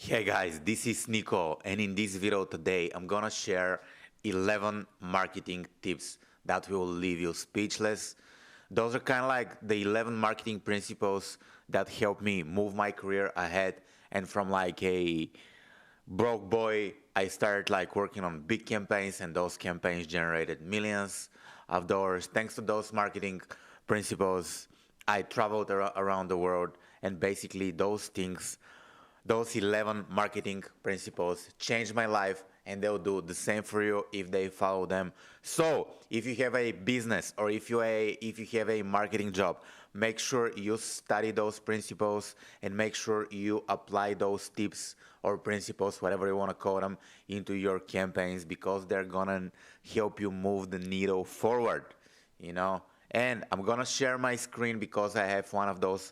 Hey guys, this is Nico, and in this video today, I'm gonna share 11 marketing tips that will leave you speechless. Those are kind of like the 11 marketing principles that help me move my career ahead. And from like a broke boy, I started like working on big campaigns, and those campaigns generated millions of dollars. Thanks to those marketing principles, I traveled around the world, and basically those 11 marketing principles changed my life, and they'll do the same for you if they follow them. So if you have a business or if you have a marketing job, make sure you study those principles and make sure you apply those tips or principles, whatever you want to call them, into your campaigns, because they're gonna help you move the needle forward, you know. And I'm gonna share my screen because I have one of those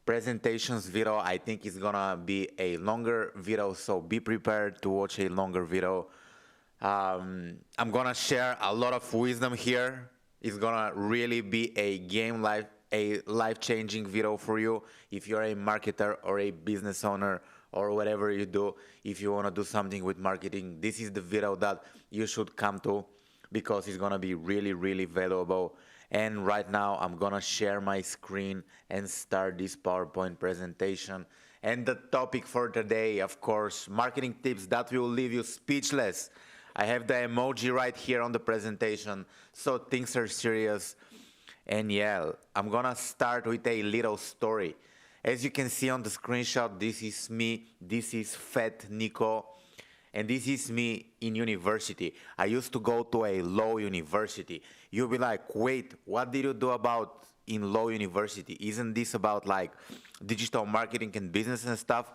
presentations video. I think it's gonna be a longer video, so be prepared to watch a longer video. I'm gonna share a lot of wisdom here. It's gonna really be a life-changing video for you if you're a marketer or a business owner or whatever you do. If you wanna do something with marketing, this is the video that you should come to because it's gonna be really, really valuable. And right now, I'm gonna share my screen and start this PowerPoint presentation. And the topic for today, of course, marketing tips that will leave you speechless. I have the emoji right here on the presentation, so things are serious. And yeah, I'm gonna start with a little story. As you can see on the screenshot, this is me, this is Fat Nico, and this is me in university. I used to go to a law university. You'll be like, wait, what did you do about in law university? Isn't this about like digital marketing and business and stuff?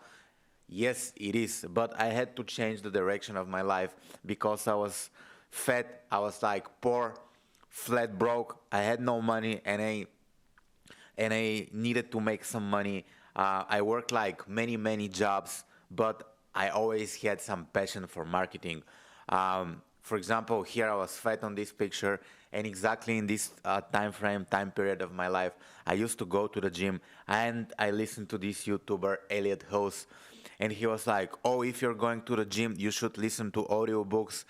Yes, it is, but I had to change the direction of my life because I was fat, I was like poor, flat broke, I had no money, and I needed to make some money. I worked like many jobs, but I always had some passion for marketing. For example, here I was fat on this picture, and exactly in this time period of my life, I used to go to the gym, and I listened to this YouTuber, Elliot Host, and he was like, "Oh, if you're going to the gym, you should listen to audiobooks.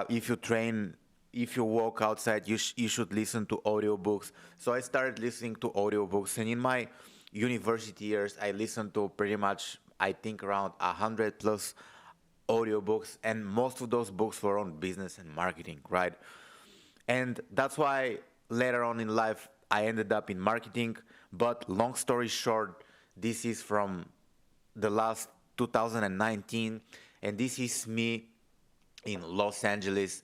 If you train, if you walk outside, you should listen to audiobooks." So I started listening to audiobooks, and in my university years, I listened to pretty much, I think, around 100 plus audiobooks, and most of those books were on business and marketing, right? And that's why later on in life, I ended up in marketing. But long story short, this is from the last 2019, and this is me in Los Angeles.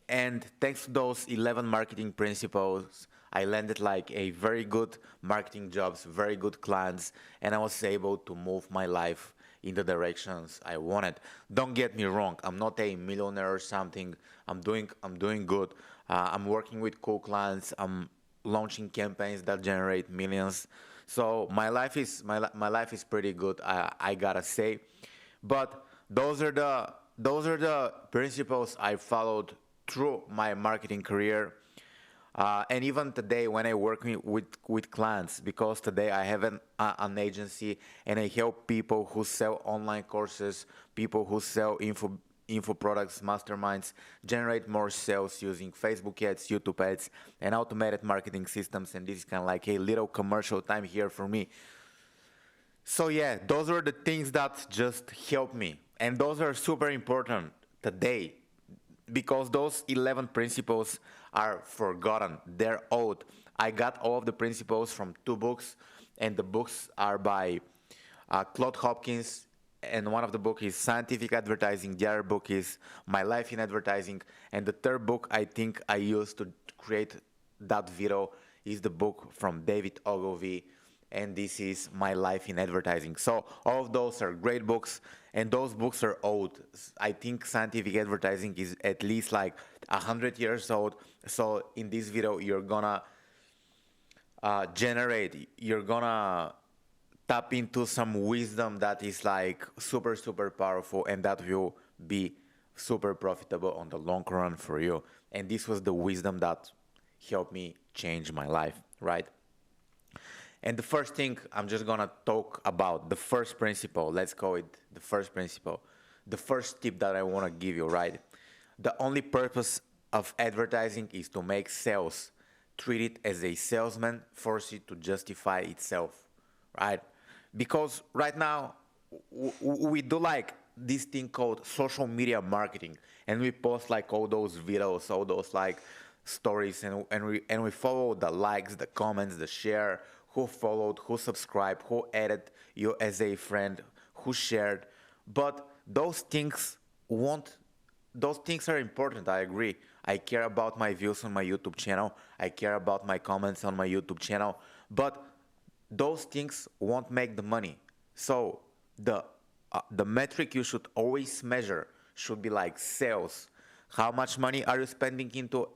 And thanks to those 11 marketing principles, I landed like a very good marketing jobs, very good clients, and I was able to move my life in the directions I wanted. Don't get me wrong, I'm not a millionaire or something. I'm doing good. I'm working with cool clients. I'm launching campaigns that generate millions. So my life is pretty good. I gotta say, but those are the principles I followed through my marketing career. And even today, when I work with clients, because today I have an agency and I help people who sell online courses, people who sell info products, masterminds, generate more sales using Facebook ads, YouTube ads, and automated marketing systems. And this is kind of like a little commercial time here for me. So yeah, those are the things that just help me, and those are super important today because those 11 principles are forgotten. They're old. I got all of the principles from two books, and the books are by Claude Hopkins, and one of the book is Scientific Advertising. The other book is My Life in Advertising, and the third book I think I used to create that video is the book from David Ogilvy, and this is My Life in Advertising. So all of those are great books, and those books are old. I think Scientific Advertising is at least like 100 years old. So in this video, you're gonna tap into some wisdom that is like super powerful, and that will be super profitable on the long run for you. And this was the wisdom that helped me change my life, right? And the first thing I'm just gonna talk about, the first principle, let's call it the first principle, the first tip that I wanna give you, right? The only purpose of advertising is to make sales. Treat it as a salesman, force it to justify itself, right? Because right now, we do like this thing called social media marketing, and we post like all those videos, all those like stories, and we follow the likes, the comments, the share, who followed, who subscribed, who added you as a friend, who shared. But won't those things are important, I agree. I care about my views on my YouTube channel, I care about my comments on my YouTube channel, but those things won't make the money. So the metric you should always measure should be like sales. How much money are you spending into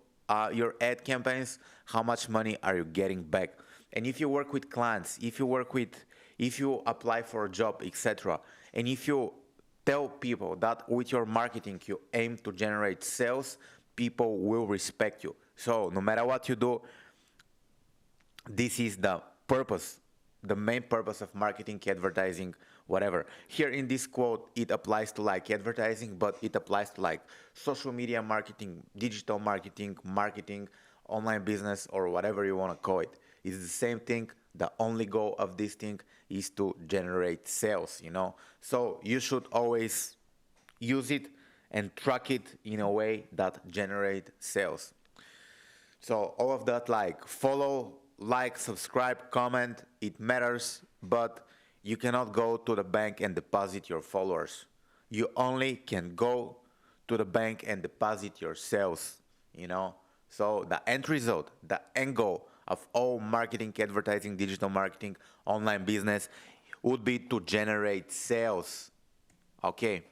your ad campaigns? How much money are you getting back? And if you work with clients, if you apply for a job, etc., and if you tell people that with your marketing you aim to generate sales, people will respect you. So no matter what you do, this is the purpose, the main purpose of marketing, advertising, whatever. Here in this quote, it applies to like advertising, but it applies to like social media marketing, digital marketing, marketing, online business, or whatever you want to call it. It's the same thing. The only goal of this thing is to generate sales, you know? So you should always use it and track it in a way that generate sales. So all of that, like follow, like, subscribe, comment, it matters, but you cannot go to the bank and deposit your followers. You only can go to the bank and deposit your sales, you know? So the end result, the end goal of all marketing, advertising, digital marketing, online business would be to generate sales, okay?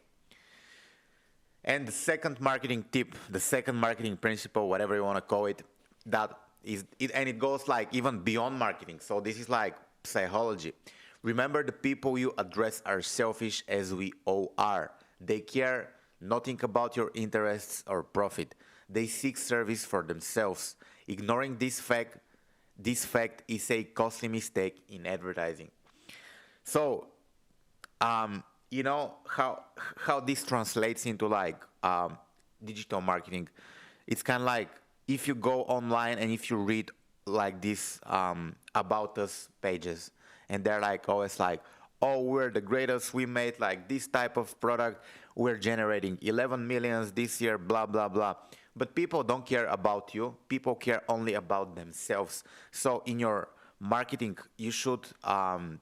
And the second marketing tip, the second marketing principle, whatever you want to call it, that is it, and it goes like even beyond marketing. So this is like psychology. Remember, the people you address are selfish, as we all are. They care nothing about your interests or profit. They seek service for themselves. Ignoring this fact is a costly mistake in advertising. So you know how this translates into like digital marketing. It's kind of like if you go online and if you read like this about us pages, and they're like always like, oh, we're the greatest, we made like this type of product, we're generating 11 millions this year, blah blah blah. But people don't care about you, people care only about themselves. So in your marketing you should kind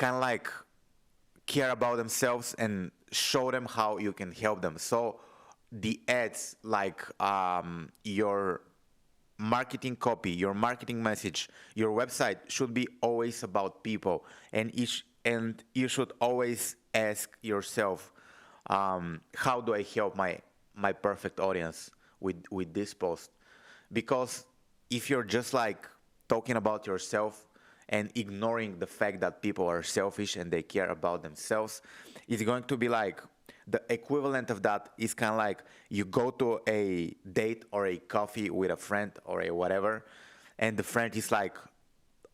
of like care about themselves and show them how you can help them. So the ads, like your marketing copy, your marketing message, your website should be always about people, and you should always ask yourself, how do I help my perfect audience with this post? Because if you're just like talking about yourself and ignoring the fact that people are selfish and they care about themselves, it's going to be like the equivalent of that is kind of like you go to a date or a coffee with a friend or a whatever, and the friend is like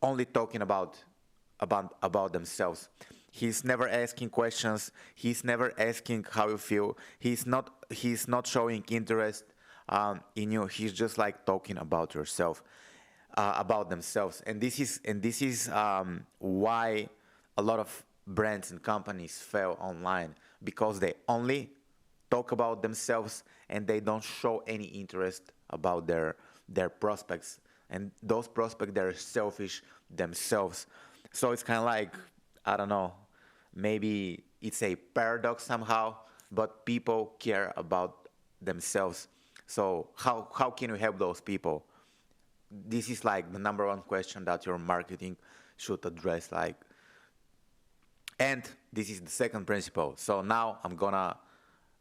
only talking about themselves. He's never asking questions. He's never asking how you feel. He's not showing interest in you. He's just like talking about yourself, about themselves. And this is why a lot of brands and companies fail online, because they only talk about themselves and they don't show any interest about their prospects. And those prospects, they're selfish themselves. So it's kind of like, I don't know, maybe it's a paradox somehow, but people care about themselves. So how can you help those people? This is like the number one question that your marketing should address. Like, and this is the second principle. So now I'm gonna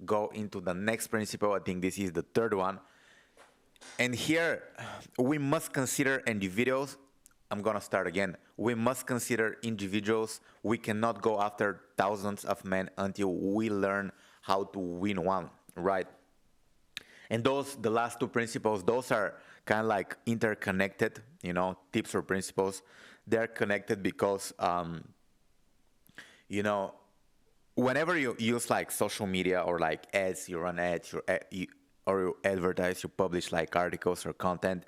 go into the next principle. I think this is the third one. And here we must consider individuals. I'm gonna start again. We must consider individuals. We cannot go after thousands of men until we learn how to win one, right? And the last two principles, those are kind of like interconnected, tips or principles, they're connected because, you know, whenever you use like social media or like ads, you run ads, or you advertise, you publish like articles or content,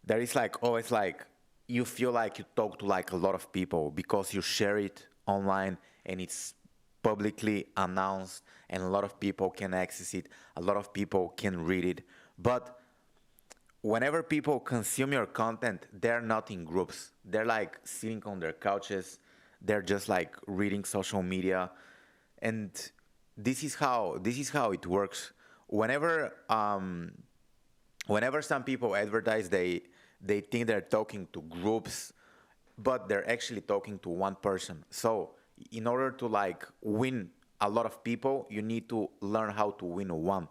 there is like always like you feel like you talk to like a lot of people because you share it online and it's publicly announced and a lot of people can access it, a lot of people can read it. But whenever people consume your content, they're not in groups. They're like sitting on their couches. They're just like reading social media, and this is how it works. Whenever whenever some people advertise, they think they're talking to groups, but they're actually talking to one person. So in order to like win a lot of people, you need to learn how to win one.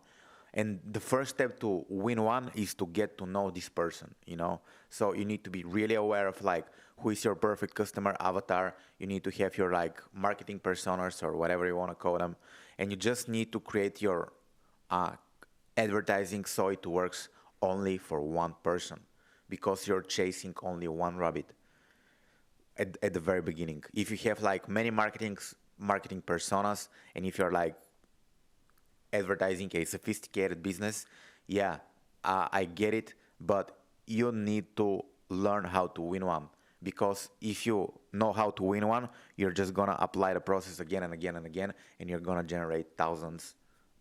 And the first step to win one is to get to know this person. So you need to be really aware of like who is your perfect customer avatar. You need to have your like marketing personas or whatever you want to call them, and you just need to create your uh, advertising so it works only for one person, because you're chasing only one rabbit at the very beginning. If you have like many marketing personas, and if you're like advertising a sophisticated business, yeah, I get it, but you need to learn how to win one. Because if you know how to win one, you're just gonna apply the process again and again and again, and you're gonna generate thousands,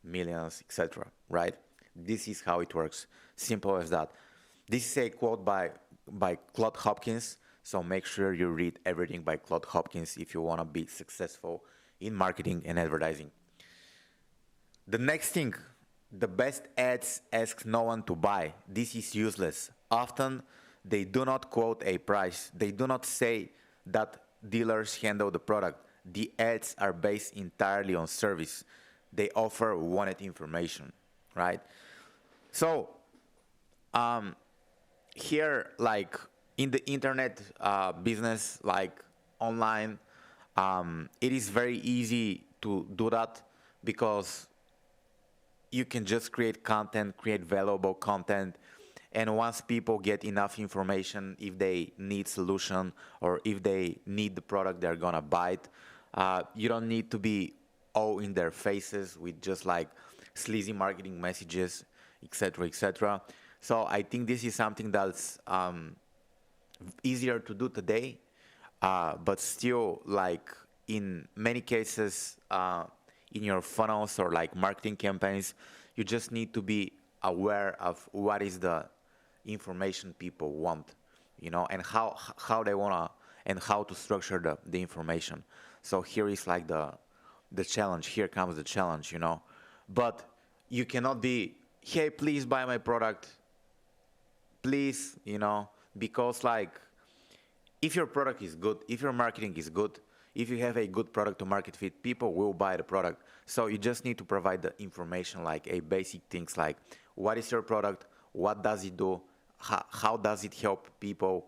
millions, etc. Right? This is how it works. Simple as that. This is a quote by Claude Hopkins. So make sure you read everything by Claude Hopkins if you wanna be successful in marketing and advertising. The next thing, the best ads ask no one to buy. This is useless. Often they do not quote a price. They do not say that dealers handle the product. The ads are based entirely on service. They offer wanted information, right? So here, like in the internet business, like online, it is very easy to do that because you can just create content, create valuable content, and once people get enough information, if they need solution or if they need the product, they're gonna buy it. You don't need to be all in their faces with just like sleazy marketing messages, etc., etc. So I think this is something that's easier to do today, but still, like in many cases, in your funnels or like marketing campaigns, you just need to be aware of what is the information people want, and how they wanna and how to structure the information. So here is like the challenge. Here comes the challenge. But you cannot be, hey, please buy my product, please, because like if your product is good, if your marketing is good, if you have a good product to market fit, people will buy the product. So you just need to provide the information, like a basic things like what is your product, what does it do, how does it help people,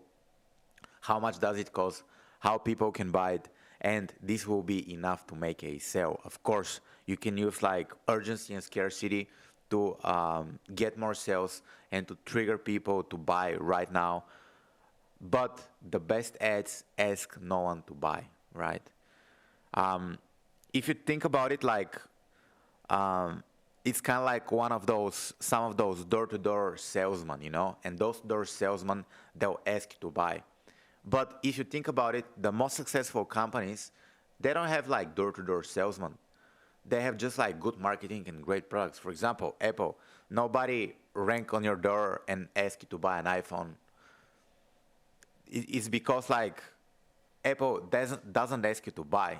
how much does it cost, how people can buy it, and this will be enough to make a sale. Of course, you can use like urgency and scarcity to get more sales and to trigger people to buy right now. But the best ads ask no one to buy, right? If you think about it, like it's kind of like some of those door-to-door salesmen, and those door salesmen, they'll ask you to buy. But if you think about it, the most successful companies, they don't have like door-to-door salesmen. They have just like good marketing and great products. For example, Apple. Nobody rank on your door and ask you to buy an iPhone. It's because like Apple doesn't ask you to buy.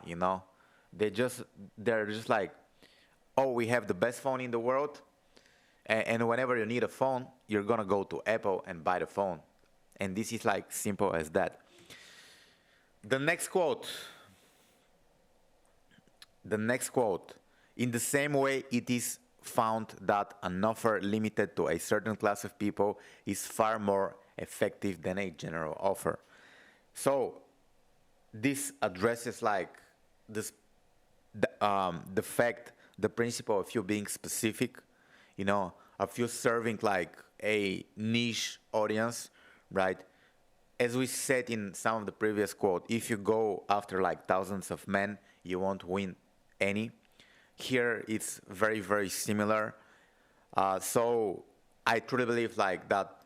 They're just like, oh, we have the best phone in the world, and whenever you need a phone, you're gonna go to Apple and buy the phone. And this is like simple as that. The next quote. The next quote. In the same way, it is found that an offer limited to a certain class of people is far more effective than a general offer. So this addresses like this, the fact, the principle of you being specific, of you serving like a niche audience, right? as we said in some of the previous quote, if you go after like thousands of men, you won't win any. Here it's very very similar. So I truly believe like that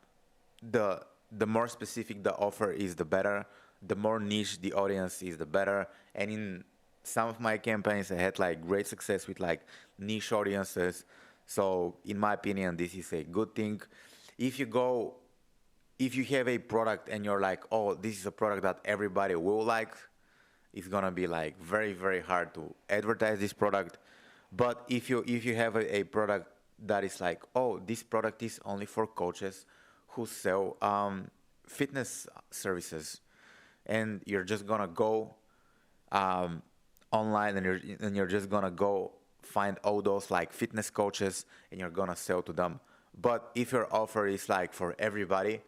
the the more specific the offer is, the better. The more niche the audience is, the better. And in some of my campaigns, I had like great success with like niche audiences. So in my opinion, this is a good thing. If you go, if you have a product and you're like, oh, this is a product that everybody will like, it's gonna be like very very hard to advertise this product. But if you have a product that is like, oh, this product is only for coaches who sell fitness services, and you're just gonna go um, online, and you're just gonna go find all those like fitness coaches, and you're gonna sell to them. But if your offer is like for everybody,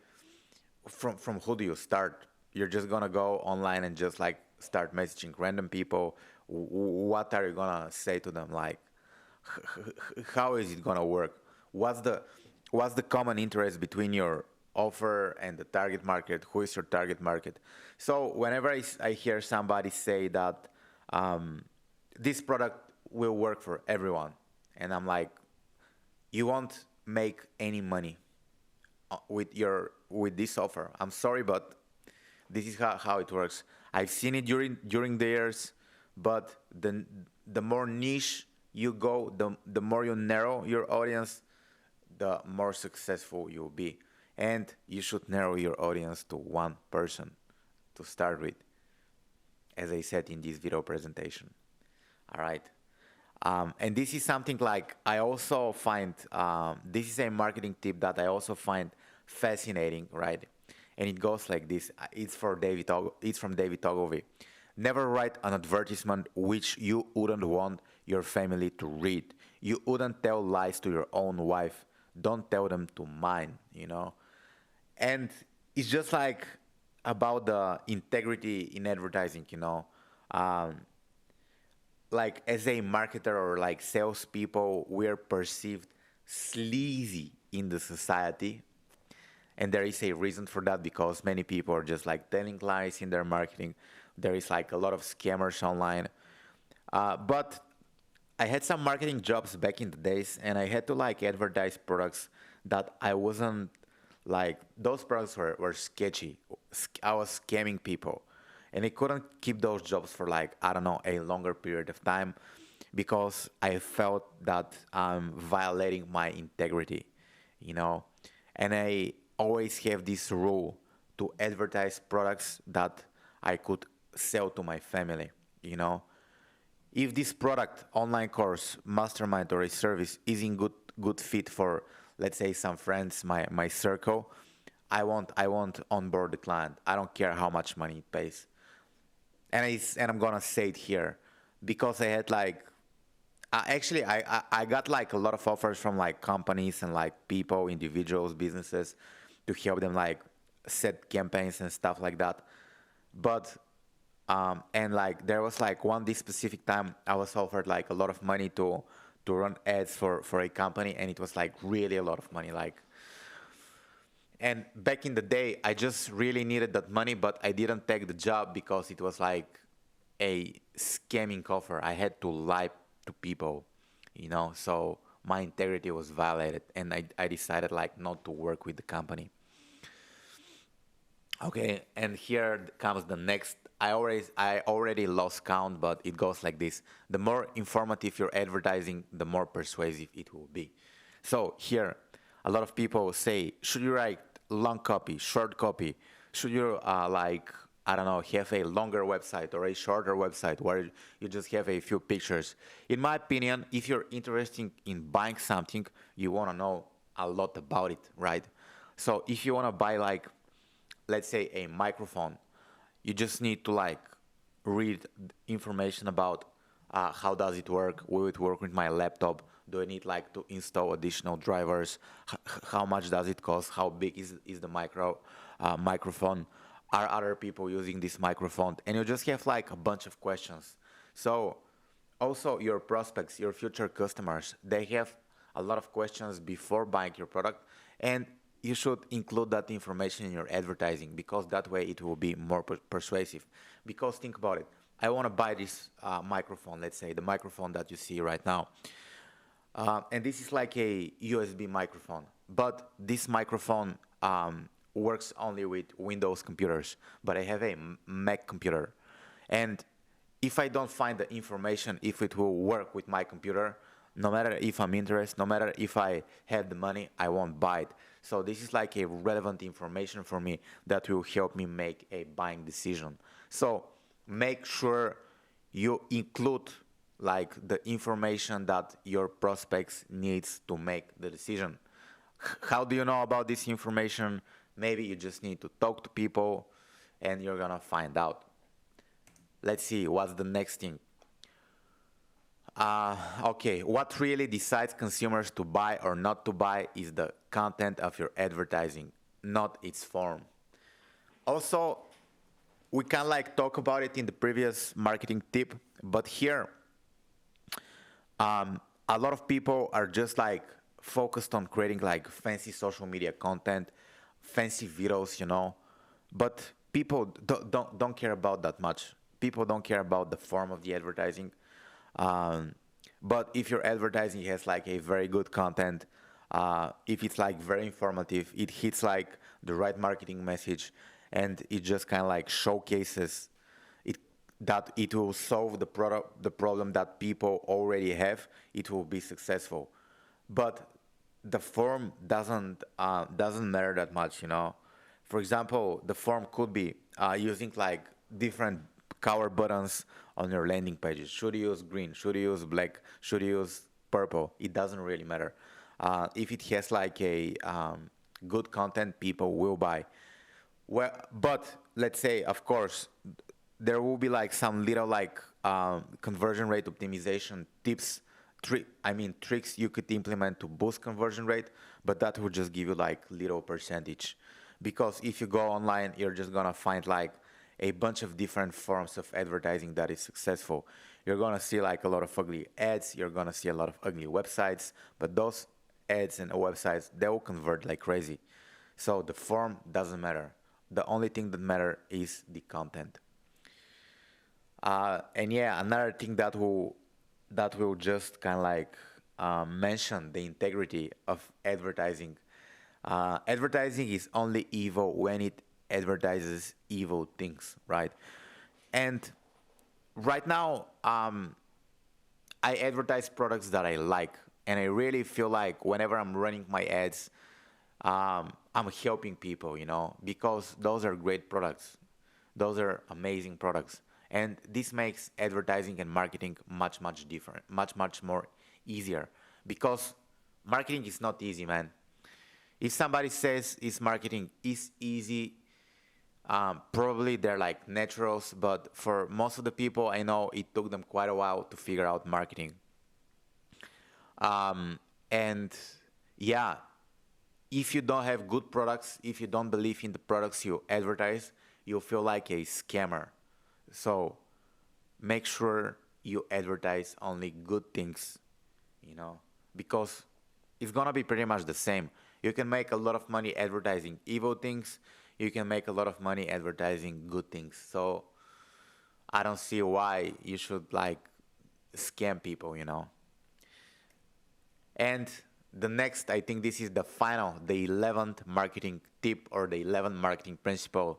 from who do you start? You're just gonna go online and just like start messaging random people. What are you gonna say to them? Like, how is it gonna work? What's the what's the common interest between your offer and the target market? Who is your target market? So whenever I hear somebody say that um, this product will work for everyone, and I'm like, you won't make any money with this offer. I'm sorry, but this is how it works. I've seen it during the years, but the more niche you go, the more you narrow your audience, the more successful you'll be. And you should narrow your audience to one person to start with, as I said in this video presentation. All right. And this is something like I also find, this is a marketing tip that I also find fascinating, right? And it goes like this. It's from David Ogilvy. Never write an advertisement which you wouldn't want your family to read. You wouldn't tell lies to your own wife. Don't tell them to mine, you know? And it's just like about the integrity in advertising, you know? Um, like as a marketer or like salespeople, we're perceived sleazy in the society, and there is a reason for that because many people are just like telling lies in their marketing. There is like a lot of scammers online. But I had some marketing jobs back in the days, and I had to like advertise products that I wasn't like, those products were sketchy. I was scamming people. And I couldn't keep those jobs for like, I don't know, a longer period of time because I felt that I'm violating my integrity, you know. And I always have this rule to advertise products that I could sell to my family, you know. If this product, online course, mastermind, or a service is in good fit for, let's say, some friends, my circle, I won't onboard the client. I don't care how much money it pays. And I'm gonna say it here because I had like, actually I got like a lot of offers from like companies and like people, individuals, businesses, to help them like set campaigns and stuff like that. But and like there was like one this specific time I was offered like a lot of money to run ads for a company, and it was like really a lot of money, like. And back in the day, I just really needed that money, but I didn't take the job because it was like a scamming offer. I had to lie to people, you know, so my integrity was violated, and I decided like not to work with the company. Okay, and here comes the next. I already lost count, but it goes like this. The more informative your advertising, the more persuasive it will be. So here, a lot of people say, should you write long copy, short copy? Should you like, I don't know, have a longer website or a shorter website where you just have a few pictures? In my opinion, if you're interested in buying something, you want to know a lot about it, right? So if you want to buy like, let's say, a microphone, you just need to like read information about how does it work, will it work with my laptop, do I need like to install additional drivers, how much does it cost, how big is the microphone, are other people using this microphone, and you just have like a bunch of questions. So also your prospects, your future customers, they have a lot of questions before buying your product, and you should include that information in your advertising, because that way it will be more persuasive. Because think about it. I want to buy this microphone, let's say the microphone that you see right now. And this is like a USB microphone, but this microphone works only with Windows computers, but I have a Mac computer. And if I don't find the information if it will work with my computer, no matter if I'm interested, no matter if I have the money, I won't buy it. So this is like a relevant information for me that will help me make a buying decision. So make sure you include like the information that your prospects needs to make the decision. How do you know about this information? Maybe you just need to talk to people and you're gonna find out. Let's see, what's the next thing? Okay, what really decides consumers to buy or not to buy is the content of your advertising, not its form. Also, we can like talk about it in the previous marketing tip, but here, a lot of people are just like focused on creating like fancy social media content, fancy videos, you know, but people don't care about that much. People don't care about the form of the advertising. Um, but if your advertising has like a very good content, if it's like very informative, it hits like the right marketing message, and it just kind of like showcases it that it will solve the problem that people already have, it will be successful. But the form doesn't matter that much, you know. For example, the form could be using like different color buttons on your landing pages. Should you use green? Should you use black? Should you use purple? It doesn't really matter. If it has like a good content, people will buy. Well, but let's say, of course, there will be like some little like conversion rate optimization tips, tricks you could implement to boost conversion rate, but that will just give you like little percentage. Because if you go online, you're just gonna find like a bunch of different forms of advertising that is successful. You're gonna see like a lot of ugly ads, you're gonna see a lot of ugly websites, but those ads and websites, they will convert like crazy. So the form doesn't matter. The only thing that matters is the content. And yeah, another thing that will just kind of like mention the integrity of advertising. Advertising is only evil when it advertises evil things, right? And right now, I advertise products that I like, and I really feel like whenever I'm running my ads, I'm helping people, you know, because those are great products. Those are amazing products. And this makes advertising and marketing much, much different, much, much more easier. Because marketing is not easy, man. If somebody says it's marketing is easy, probably they're like naturals, but for most of the people I know, it took them quite a while to figure out marketing. And yeah, if you don't have good products, if you don't believe in the products you advertise, you'll feel like a scammer. So make sure you advertise only good things, you know, because it's gonna be pretty much the same. You can make a lot of money advertising evil things. You can make a lot of money advertising good things. So I don't see why you should like scam people, you know. And the next, I think this is the final, the 11th marketing tip or the 11th marketing principle.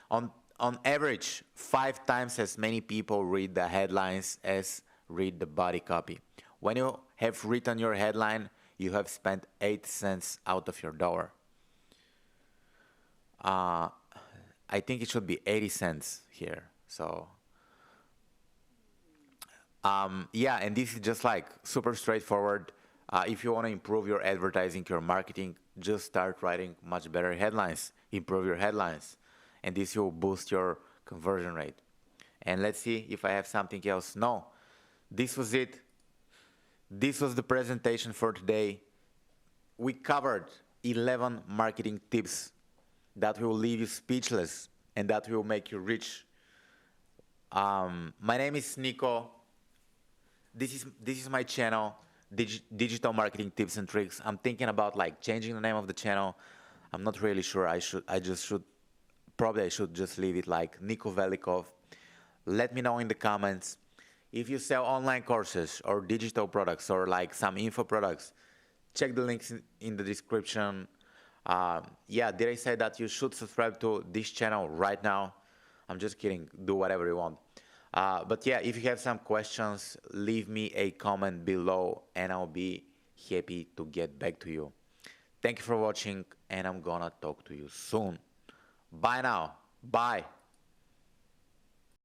On on average, 5 times as many people read the headlines as read the body copy. When you have written your headline, you have spent 8 cents out of your dollar. Uh, I think it should be 80 cents here. So, yeah, and this is just like super straightforward. If you want to improve your advertising, your marketing, just start writing much better headlines. Improve your headlines, and this will boost your conversion rate. And let's see if I have something else. No, this was it. This was the presentation for today. We covered 11 marketing tips that will leave you speechless and that will make you rich. My name is Nico. This is my channel, Digital Marketing Tips and Tricks. I'm thinking about like changing the name of the channel. I'm not really sure. Probably I should just leave it like Niko Velikov. Let me know in the comments if you sell online courses or digital products or like some info products. Check the links in the description. Yeah, did I say that you should subscribe to this channel right now? I'm just kidding. Do whatever you want. But yeah, if you have some questions, leave me a comment below and I'll be happy to get back to you. Thank you for watching and I'm gonna talk to you soon. Bye now. Bye.